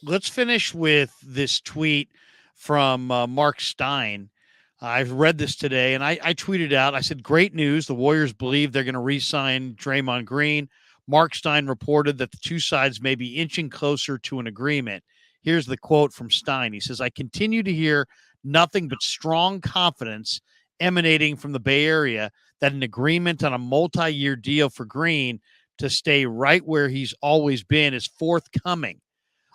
let's finish with this tweet from Mark Stein. I've read this today, and I tweeted out. I said, "Great news! The Warriors believe they're going to re-sign Draymond Green." Mark Stein reported that the two sides may be inching closer to an agreement. Here's the quote from Stein. He says, "I continue to hear nothing but strong confidence emanating from the Bay Area that an agreement on a multi-year deal for Green to stay right where he's always been is forthcoming.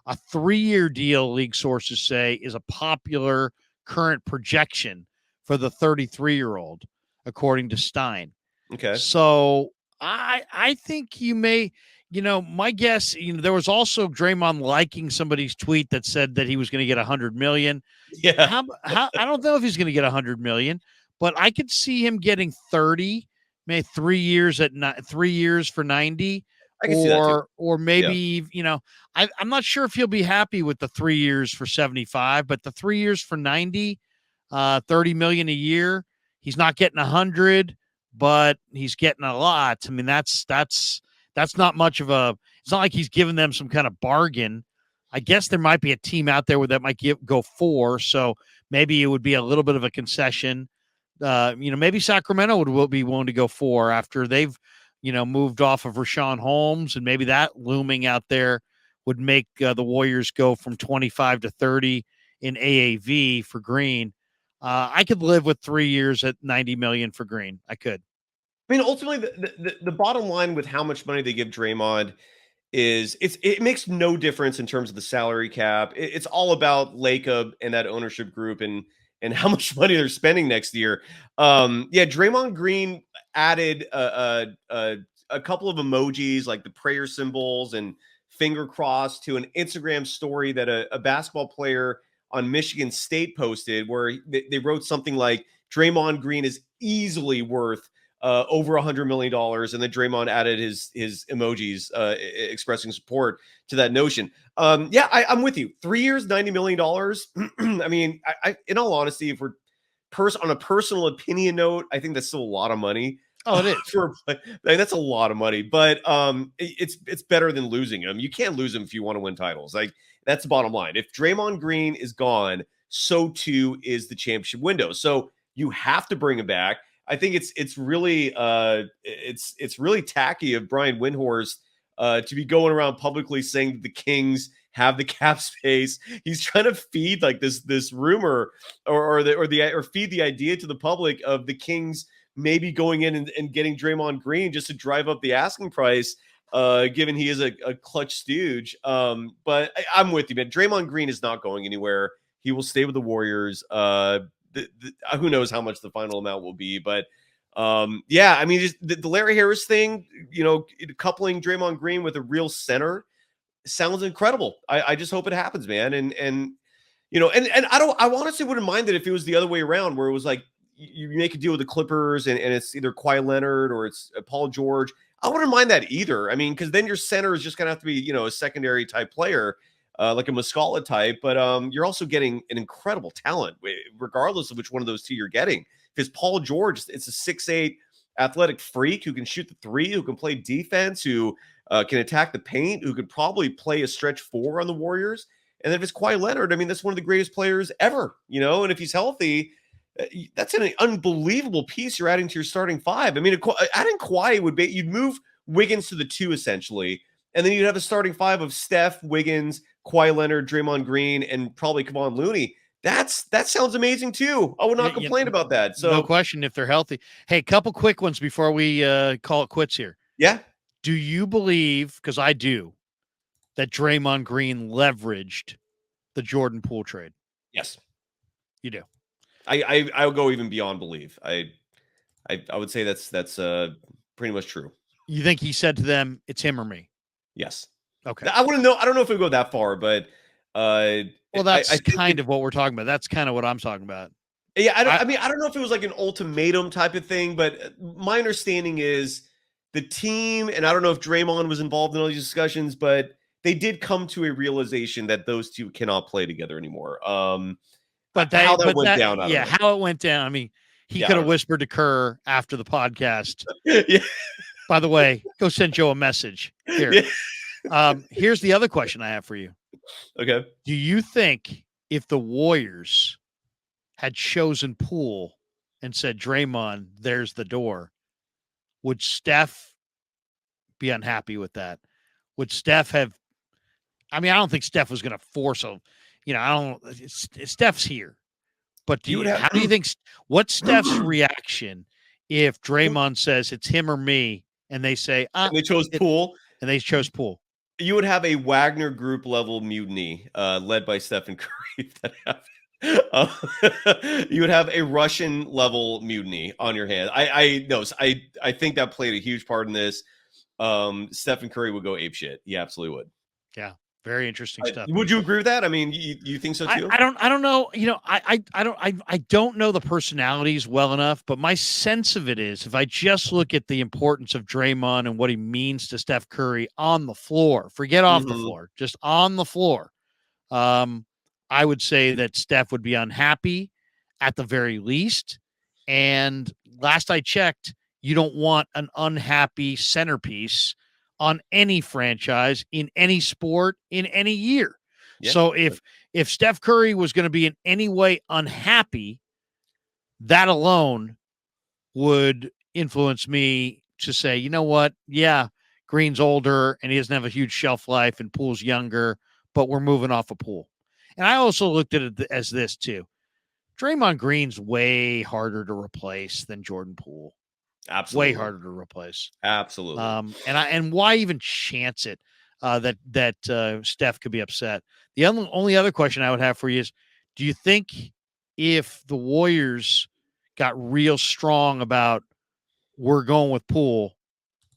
A 3-year deal, league sources say, is a popular current projection for the 33-year-old, according to Stein. Okay. So I think you may, my guess, there was also Draymond liking somebody's tweet that said that he was going to get 100 million. Yeah. How I don't know if he's going to get 100 million, but I could see him getting 30, maybe 3 years 3 years for 90, I can see that too. or Yeah. maybe, I'm not sure if he'll be happy with the 3 years for 75, but the 3 years for 90, 30 million a year, he's not getting 100, but he's getting a lot. I mean, that's not much of a, it's not like he's giving them some kind of bargain. I guess there might be a team out there where that might go 4. So maybe it would be a little bit of a concession. Maybe Sacramento will be willing to go 4 after they've, moved off of Rashawn Holmes, and maybe that looming out there would make the Warriors go from 25 to 30 in AAV for Green. I could live with 3 years at 90 million for Green. I could. I mean, ultimately, the bottom line with how much money they give Draymond is it makes no difference in terms of the salary cap. It's all about Lacob and that ownership group and how much money they're spending next year. Yeah, Draymond Green added a couple of emojis like the prayer symbols and finger cross to an Instagram story that a basketball player on Michigan State posted, where they wrote something like Draymond Green is easily worth over $100 million. And then Draymond added his emojis expressing support to that notion. Yeah, I'm with you. 3 years, $90 million. I mean, I in all honesty, if we're on a personal opinion note, I think that's still a lot of money. Oh, it is. That's a lot of money, but it's better than losing him. You can't lose him if you want to win titles. Like, that's the bottom line. If Draymond Green is gone, so too is the championship window. So you have to bring him back. I think it's really it's really tacky of Brian Windhorst to be going around publicly saying that the Kings have the cap space. He's trying to feed like this rumor or feed the idea to the public of the Kings maybe going in and getting Draymond Green just to drive up the asking price, given he is a clutch stooge. But I'm with you, man. Draymond Green is not going anywhere. He will stay with the Warriors. Who knows how much the final amount will be, but yeah, I mean, just the Larry Harris thing, coupling Draymond Green with a real center sounds incredible. I just hope it happens, man. And I honestly wouldn't mind it if it was the other way around, where it was like you make a deal with the Clippers and it's either Kawhi Leonard or it's Paul George. I wouldn't mind that either. I mean, because then your center is just gonna have to be, a secondary type player. Like a Muscala type, but you're also getting an incredible talent, regardless of which one of those two you're getting. Because Paul George, it's a 6'8" athletic freak who can shoot the three, who can play defense, who can attack the paint, who could probably play a stretch 4 on the Warriors. And then if it's Kawhi Leonard, I mean, that's one of the greatest players ever, and if he's healthy, that's an unbelievable piece you're adding to your starting 5. I mean, adding Kawhi would be, you'd move Wiggins to the 2 essentially, and then you'd have a starting 5 of Steph, Wiggins, Kawhi Leonard, Draymond Green, and probably Kevon Looney. That sounds amazing too. I would not complain about that. So no question if they're healthy. Hey, couple quick ones before we call it quits here. Yeah. Do you believe, because I do, that Draymond Green leveraged the Jordan Poole trade? Yes. You do. I would go even beyond believe. I would say that's pretty much true. You think he said to them, "It's him or me"? Yes. Okay. I wouldn't know. I don't know if it would go that far, but well, that's kind of what we're talking about. That's kind of what I'm talking about. Yeah, I mean, I don't know if it was like an ultimatum type of thing, but my understanding is the team, and I don't know if Draymond was involved in all these discussions, but they did come to a realization that those two cannot play together anymore. But how that went down, how it went down. I mean, he could have whispered to Kerr after the podcast. Yeah. By the way, go send Joe a message here. Yeah. Here's the other question I have for you. Okay. Do you think if the Warriors had chosen Poole and said, Draymond, there's the door, would Steph be unhappy with that? Would Steph have? I mean, I don't think Steph was going to force a, I don't. Steph's here, but You would have how do you think? What's Steph's reaction if Draymond says it's him or me, and they say they chose it, Poole. and they chose Poole? You would have a Wagner Group level mutiny, led by Stephen Curry. If that happened. You would have a Russian level mutiny on your hand. I think that played a huge part in this. Stephen Curry would go apeshit. He absolutely would. Yeah, very interesting stuff. Would you agree with that? I mean, you think so too? I don't know. I don't know the personalities well enough, but my sense of it is if I just look at the importance of Draymond and what he means to Steph Curry on the floor, forget off the Mhm. floor, just on the floor, I would say that Steph would be unhappy at the very least. And last I checked, you don't want an unhappy centerpiece on any franchise in any sport in any year. Yeah. So if Steph Curry was going to be in any way unhappy, that alone would influence me to say, you know what? Yeah, Green's older and he doesn't have a huge shelf life and Poole's younger, but we're moving off a Poole. And I also looked at it as this too. Draymond Green's way harder to replace than Jordan Poole. Way Absolutely. harder to replace. Absolutely. And why even chance it that Steph could be upset? The only other question I would have for you is, do you think if the Warriors got real strong about we're going with Poole,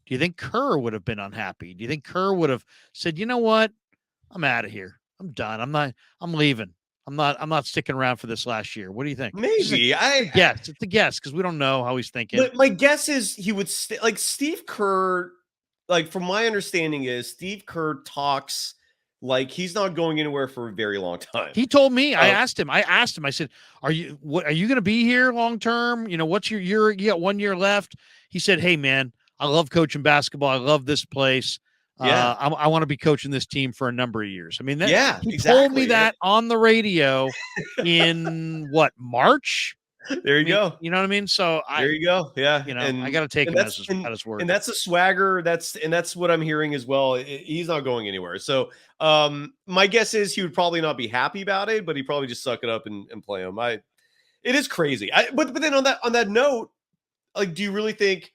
do you think Kerr would have been unhappy? Do you think Kerr would have said, you know what, I'm out of here, I'm done, I'm leaving, I'm not sticking around for this last year? What do you think? Maybe. It's a guess because we don't know how he's thinking. My guess is he would like Steve Kerr. Like from my understanding, is Steve Kerr talks like he's not going anywhere for a very long time. He told me, I Uh, asked him, I said, are you going to be here long term? What's your year? You got 1 year left. He said, hey man, I love coaching basketball. I love this place. yeah, I want to be coaching this team for a number of years. I mean, that yeah, he told me exactly. that on the radio in March? There I you mean, go. you know what I mean? So There you go. Yeah, I got to take and him that's at his word. and that's a swagger. That's what I'm hearing as well. He's not going anywhere. So, my guess is he would probably not be happy about it, but he probably just suck it up and play him. It is crazy. But then on that note, like, do you really think?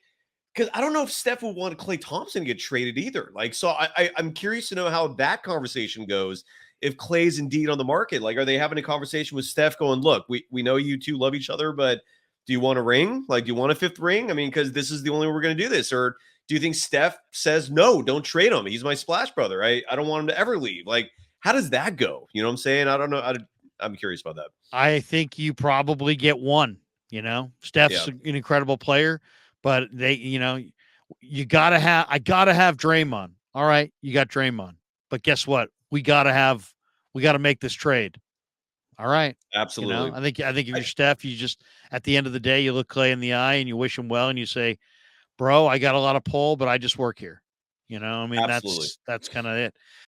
Because I don't know if Steph would want Clay Thompson to get traded either. Like, so I'm curious to know how that conversation goes. If Clay's indeed on the market, like, are they having a conversation with Steph going, look, we know you two love each other, but do you want a ring? Like, do you want a fifth ring? I mean, because this is the only way we're going to do this. Or do you think Steph says, no, don't trade him? He's my splash brother. I don't want him to ever leave. Like, how does that go? You know what I'm saying? I don't know. I'm curious about that. I think you probably get one. Steph's Yeah, an incredible player, but I gotta have Draymond. All right, you got Draymond, but guess what? We gotta make this trade. All right, absolutely. I think if you're Steph, you just at the end of the day, you look Clay in the eye and you wish him well, and you say, "Bro, I got a lot of pull, but I just work here." I mean, Absolutely. that's kind of it.